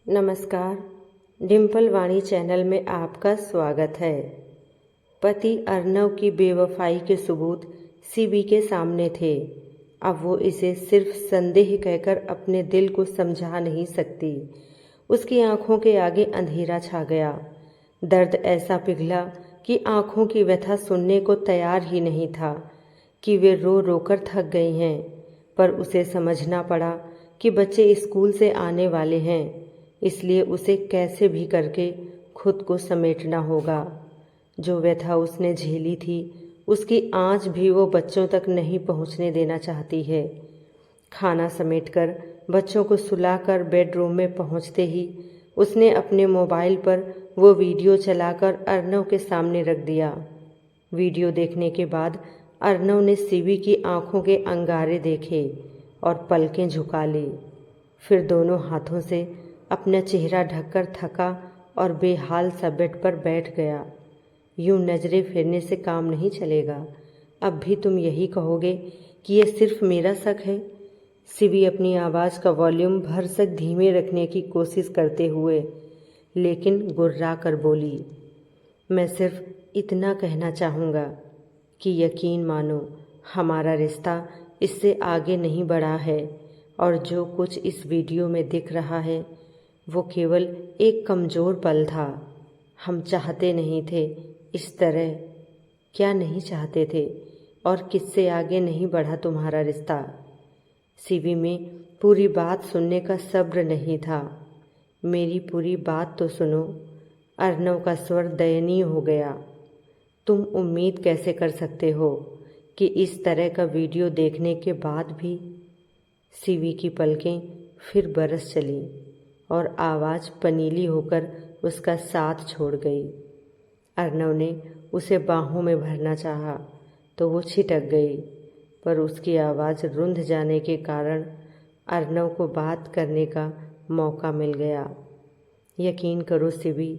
नमस्कार। डिम्पल वाणी चैनल में आपका स्वागत है। पति अर्नव की बेवफाई के सबूत सीबी के सामने थे। अब वो इसे सिर्फ संदेह कहकर अपने दिल को समझा नहीं सकती। उसकी आंखों के आगे अंधेरा छा गया। दर्द ऐसा पिघला कि आंखों की व्यथा सुनने को तैयार ही नहीं था कि वे रो रोकर थक गई हैं। पर उसे समझना पड़ा कि बच्चे स्कूल से आने वाले हैं, इसलिए उसे कैसे भी करके खुद को समेटना होगा। जो व्यथा उसने झेली थी उसकी आंच भी वो बच्चों तक नहीं पहुंचने देना चाहती है। खाना समेटकर बच्चों को सुलाकर बेडरूम में पहुंचते ही उसने अपने मोबाइल पर वो वीडियो चलाकर अर्नव के सामने रख दिया। वीडियो देखने के बाद अर्नव ने सीवी की आंखों के अंगारे देखे और पलकें झुका ली। फिर दोनों हाथों से अपना चेहरा ढककर थका और बेहाल सा बेड पर बैठ गया। यूं नजरें फेरने से काम नहीं चलेगा। अब भी तुम यही कहोगे कि ये सिर्फ मेरा शक है। सिवी अपनी आवाज़ का वॉल्यूम भरसक धीमे रखने की कोशिश करते हुए लेकिन गुर्रा कर बोली, मैं सिर्फ इतना कहना चाहूँगा कि यकीन मानो हमारा रिश्ता इससे आगे नहीं बढ़ा है और जो कुछ इस वीडियो में दिख रहा है वो केवल एक कमज़ोर पल था। हम चाहते नहीं थे इस तरह। क्या नहीं चाहते थे? और किससे आगे नहीं बढ़ा तुम्हारा रिश्ता? सीवी में पूरी बात सुनने का सब्र नहीं था। मेरी पूरी बात तो सुनो। अर्नव का स्वर दयनीय हो गया। तुम उम्मीद कैसे कर सकते हो कि इस तरह का वीडियो देखने के बाद भी? सीवी की पलकें फिर बरस चली और आवाज़ पनीली होकर उसका साथ छोड़ गई। अर्नव ने उसे बाहों में भरना चाहा तो वो छिटक गई, पर उसकी आवाज़ रुंध जाने के कारण अर्नव को बात करने का मौका मिल गया। यकीन करो सिवी,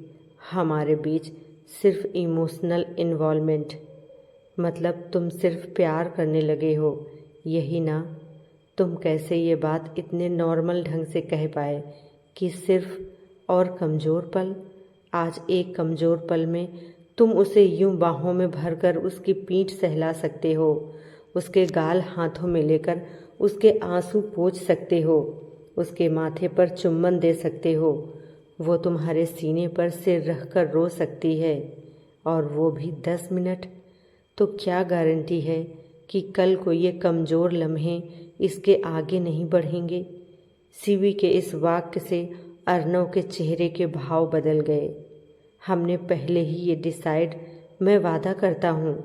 हमारे बीच सिर्फ इमोशनल इन्वॉल्वमेंट, मतलब तुम सिर्फ प्यार करने लगे हो, यही ना? तुम कैसे ये बात इतने नॉर्मल ढंग से कह पाए कि सिर्फ और कमज़ोर पल? आज एक कमज़ोर पल में तुम उसे यूं बाहों में भरकर उसकी पीठ सहला सकते हो, उसके गाल हाथों में लेकर उसके आंसू पोंछ सकते हो, उसके माथे पर चुम्बन दे सकते हो। वो तुम्हारे सीने पर सिर रखकर रो सकती है, और वो भी 10 मिनट। तो क्या गारंटी है कि कल को ये कमज़ोर लम्हे इसके आगे नहीं बढ़ेंगे? सीवी के इस वाक्य से अर्नव के चेहरे के भाव बदल गए। हमने पहले ही ये डिसाइड, मैं वादा करता हूँ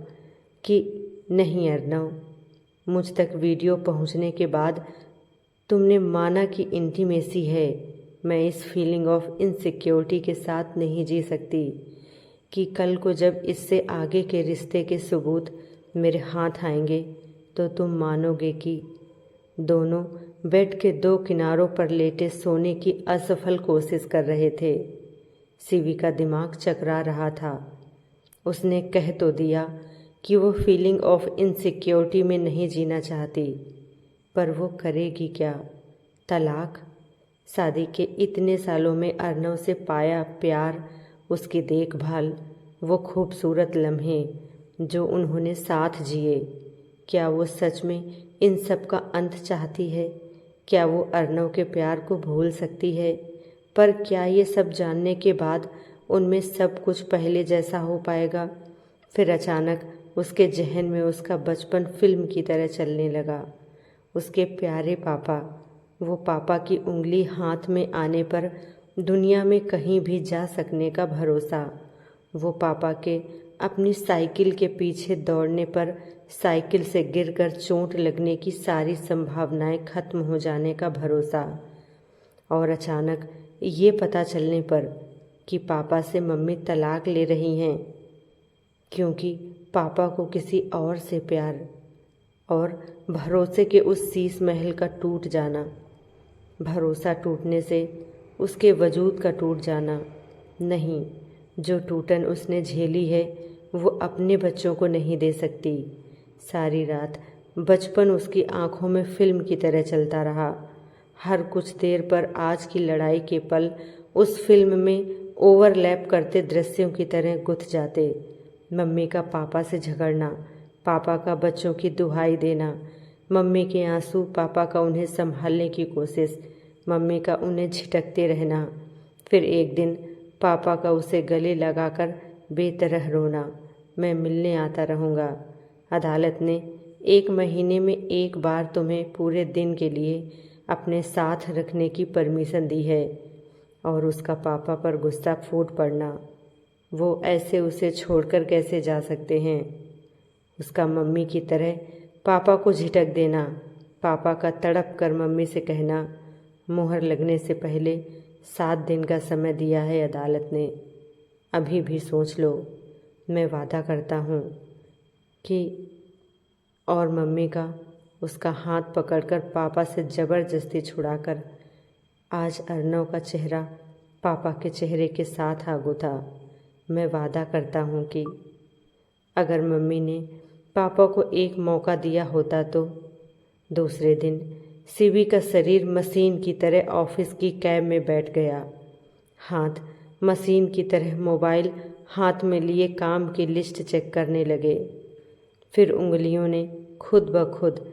कि नहीं अर्नव, मुझ तक वीडियो पहुँचने के बाद तुमने माना कि इंटीमेसी है। मैं इस फीलिंग ऑफ इनसिक्योरिटी के साथ नहीं जी सकती कि कल को जब इससे आगे के रिश्ते के सबूत मेरे हाथ आएंगे तो तुम मानोगे कि दोनों बेड के दो किनारों पर लेटे सोने की असफल कोशिश कर रहे थे। सीवी का दिमाग चकरा रहा था। उसने कह तो दिया कि वो फीलिंग ऑफ इनसिक्योरिटी में नहीं जीना चाहती, पर वो करेगी क्या? तलाक? शादी के इतने सालों में अर्नव से पाया प्यार, उसकी देखभाल, वो खूबसूरत लम्हे जो उन्होंने साथ जिए, क्या वो सच में इन सब का अंत चाहती है? क्या वो अर्नव के प्यार को भूल सकती है? पर क्या ये सब जानने के बाद उनमें सब कुछ पहले जैसा हो पाएगा? फिर अचानक उसके जहन में उसका बचपन फिल्म की तरह चलने लगा। उसके प्यारे पापा, वो पापा की उंगली हाथ में आने पर दुनिया में कहीं भी जा सकने का भरोसा, वो पापा के अपनी साइकिल के पीछे दौड़ने पर साइकिल से गिरकर चोट लगने की सारी संभावनाएं खत्म हो जाने का भरोसा, और अचानक ये पता चलने पर कि पापा से मम्मी तलाक ले रही हैं क्योंकि पापा को किसी और से प्यार, और भरोसे के उस शीश महल का टूट जाना, भरोसा टूटने से उसके वजूद का टूट जाना। नहीं, जो टूटन उसने झेली है वो अपने बच्चों को नहीं दे सकती। सारी रात बचपन उसकी आंखों में फिल्म की तरह चलता रहा। हर कुछ देर पर आज की लड़ाई के पल उस फिल्म में ओवरलैप करते दृश्यों की तरह गुथ जाते। मम्मी का पापा से झगड़ना, पापा का बच्चों की दुहाई देना, मम्मी के आंसू, पापा का उन्हें संभालने की कोशिश, मम्मी का उन्हें झिटकते रहना, फिर एक दिन पापा का उसे गले लगाकर बेतरह रोना, मैं मिलने आता रहूँगा। अदालत ने 1 महीने में 1 बार तुम्हें पूरे दिन के लिए अपने साथ रखने की परमिशन दी है। और उसका पापा पर गुस्सा फूट पड़ना, वो ऐसे उसे छोड़कर कैसे जा सकते हैं। उसका मम्मी की तरह पापा को झिटक देना, पापा का तड़प कर मम्मी से कहना, मुहर लगने से पहले 7 दिन का समय दिया है अदालत ने, अभी भी सोच लो। मैं वादा करता हूँ कि और मम्मी का उसका हाथ पकड़कर पापा से ज़बरदस्ती छुड़ाकर आज अर्नव का चेहरा पापा के चेहरे के साथ आ गुथा। मैं वादा करता हूँ कि अगर मम्मी ने पापा को एक मौका दिया होता तो दूसरे दिन सीवी का शरीर मशीन की तरह ऑफिस की कैब में बैठ गया। हाथ मशीन की तरह मोबाइल हाथ में लिए काम की लिस्ट चेक करने लगे। फिर उंगलियों ने खुद ब खुद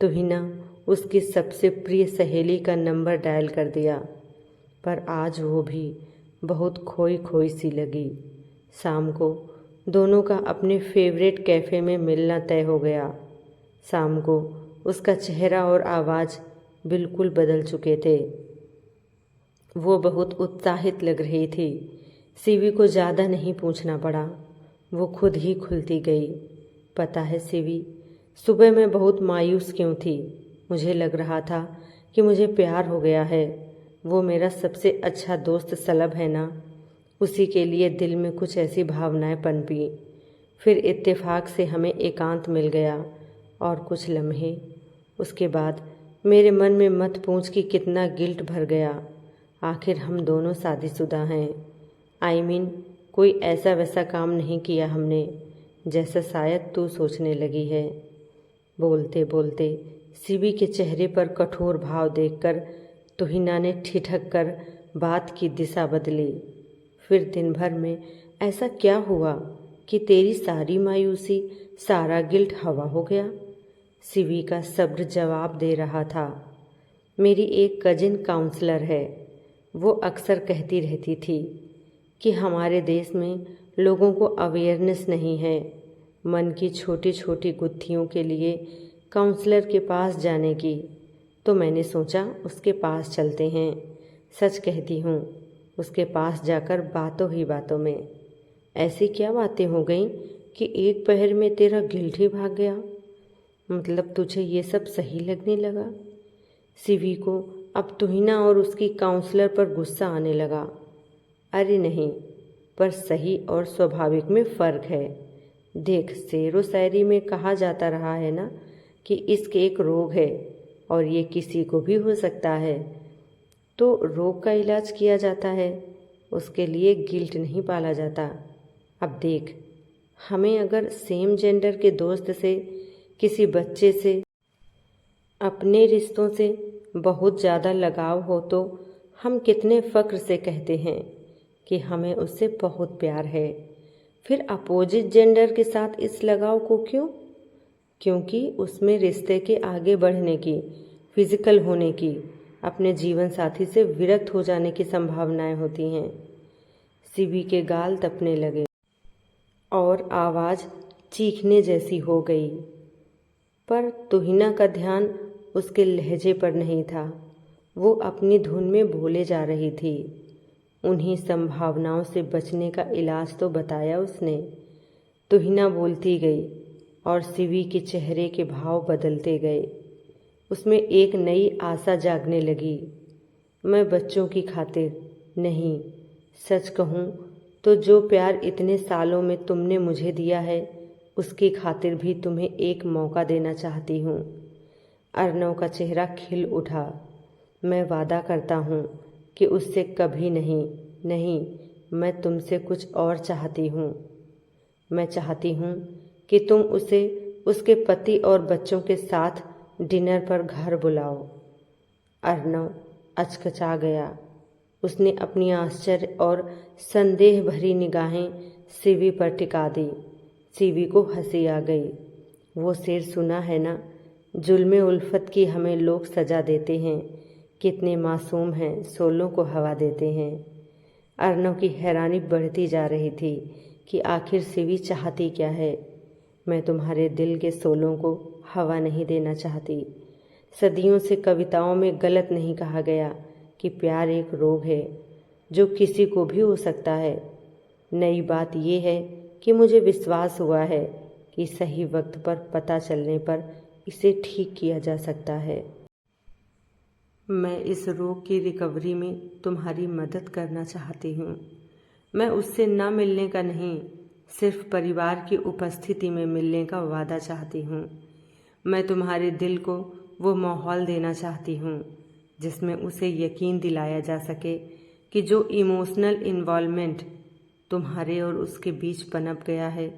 तुहिना उसकी सबसे प्रिय सहेली का नंबर डायल कर दिया। पर आज वो भी बहुत खोई खोई सी लगी। शाम को दोनों का अपने फेवरेट कैफ़े में मिलना तय हो गया। शाम को उसका चेहरा और आवाज़ बिल्कुल बदल चुके थे। वो बहुत उत्साहित लग रही थी। सीवी को ज़्यादा नहीं पूछना पड़ा, वो खुद ही खुलती गई। पता है सीवी, सुबह मैं बहुत मायूस क्यों थी। मुझे लग रहा था कि मुझे प्यार हो गया है। वो मेरा सबसे अच्छा दोस्त सलब है ना, उसी के लिए दिल में कुछ ऐसी भावनाएं पनपी। फिर इत्तेफाक से हमें एकांत मिल गया और कुछ लम्हे उसके बाद मेरे मन में मत पूछ कि कितना गिल्ट भर गया। आखिर हम दोनों शादीशुदा हैं। आई मीन कोई ऐसा वैसा काम नहीं किया हमने जैसा शायद तू सोचने लगी है। बोलते बोलते सीवी के चेहरे पर कठोर भाव देखकर तुहिना ने ठिठक कर बात की दिशा बदली। फिर दिन भर में ऐसा क्या हुआ कि तेरी सारी मायूसी, सारा गिल्ट हवा हो गया? सीवी का सब्र जवाब दे रहा था। मेरी एक कजिन काउंसलर है, वो अक्सर कहती रहती थी कि हमारे देश में लोगों को अवेयरनेस नहीं है मन की छोटी छोटी गुत्थियों के लिए काउंसलर के पास जाने की। तो मैंने सोचा उसके पास चलते हैं। सच कहती हूँ, उसके पास जाकर बातों ही बातों में ऐसी क्या बातें हो गईं कि एक पहर में तेरा गिल्ट ही भाग गया। मतलब तुझे ये सब सही लगने लगा? सीवी को अब तुहिना और उसकी काउंसलर पर गुस्सा आने लगा। अरे नहीं, पर सही और स्वाभाविक में फ़र्क है। देख, शेरो शायरी में कहा जाता रहा है ना कि इश्क एक रोग है और ये किसी को भी हो सकता है। तो रोग का इलाज किया जाता है, उसके लिए गिल्ट नहीं पाला जाता। अब देख, हमें अगर सेम जेंडर के दोस्त से, किसी बच्चे से, अपने रिश्तों से बहुत ज़्यादा लगाव हो तो हम कितने फ़ख्र से कहते हैं कि हमें उससे बहुत प्यार है। फिर अपोजिट जेंडर के साथ इस लगाव को क्यों? क्योंकि उसमें रिश्ते के आगे बढ़ने की, फिजिकल होने की, अपने जीवन साथी से विरक्त हो जाने की संभावनाएं होती हैं। सीवी के गाल तपने लगे और आवाज़ चीखने जैसी हो गई। पर तुहिना का ध्यान उसके लहजे पर नहीं था। वो अपनी धुन में भूले जा रही थी। उन्हीं संभावनाओं से बचने का इलाज तो बताया उसने। तुहिना बोलती गई और सीवी के चेहरे के भाव बदलते गए। उसमें एक नई आशा जागने लगी। मैं बच्चों की खातिर नहीं, सच कहूँ तो जो प्यार इतने सालों में तुमने मुझे दिया है उसकी खातिर भी तुम्हें एक मौका देना चाहती हूँ। अर्नव का चेहरा खिल उठा। मैं वादा करता हूँ कि उससे कभी नहीं, मैं तुमसे कुछ और चाहती हूँ। मैं चाहती हूँ कि तुम उसे उसके पति और बच्चों के साथ डिनर पर घर बुलाओ। अर्नव अचकचा गया। उसने अपनी आश्चर्य और संदेह भरी निगाहें सीवी पर टिका दी। सीवी को हंसी आ गई। वो शेर सुना है ना, जुल्मे उल्फत की हमें लोग सजा देते हैं, कितने मासूम हैं सोलों को हवा देते हैं। अर्नव की हैरानी बढ़ती जा रही थी कि आखिर सीवी चाहती क्या है। मैं तुम्हारे दिल के सोलों को हवा नहीं देना चाहती। सदियों से कविताओं में गलत नहीं कहा गया कि प्यार एक रोग है जो किसी को भी हो सकता है। नई बात यह है कि मुझे विश्वास हुआ है कि सही वक्त पर पता चलने पर इसे ठीक किया जा सकता है। मैं इस रोग की रिकवरी में तुम्हारी मदद करना चाहती हूँ। मैं उससे न मिलने का नहीं, सिर्फ परिवार की उपस्थिति में मिलने का वादा चाहती हूँ। मैं तुम्हारे दिल को वो माहौल देना चाहती हूँ जिसमें उसे यकीन दिलाया जा सके कि जो इमोशनल इन्वॉल्वमेंट तुम्हारे और उसके बीच पनप गया है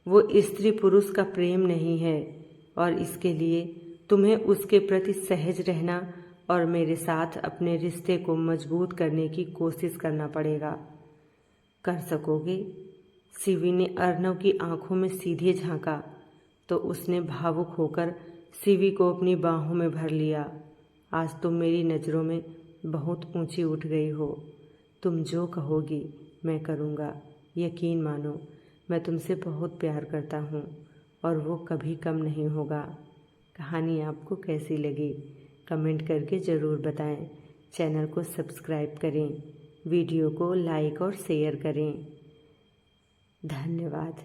वो स्त्री पुरुष का प्रेम नहीं है, और इसके लिए तुम्हें उसके प्रति सहज रहना और मेरे साथ अपने रिश्ते को मजबूत करने की कोशिश करना पड़ेगा। कर सकोगे? सीवी ने अर्नव की आंखों में सीधे झांका तो उसने भावुक होकर सीवी को अपनी बाहों में भर लिया। आज तुम मेरी नज़रों में बहुत ऊंची उठ गई हो। तुम जो कहोगी मैं करूँगा। यकीन मानो, मैं तुमसे बहुत प्यार करता हूँ और वो कभी कम नहीं होगा। कहानी आपको कैसी लगी कमेंट करके ज़रूर बताएं। चैनल को सब्सक्राइब करें, वीडियो को लाइक और शेयर करें। धन्यवाद।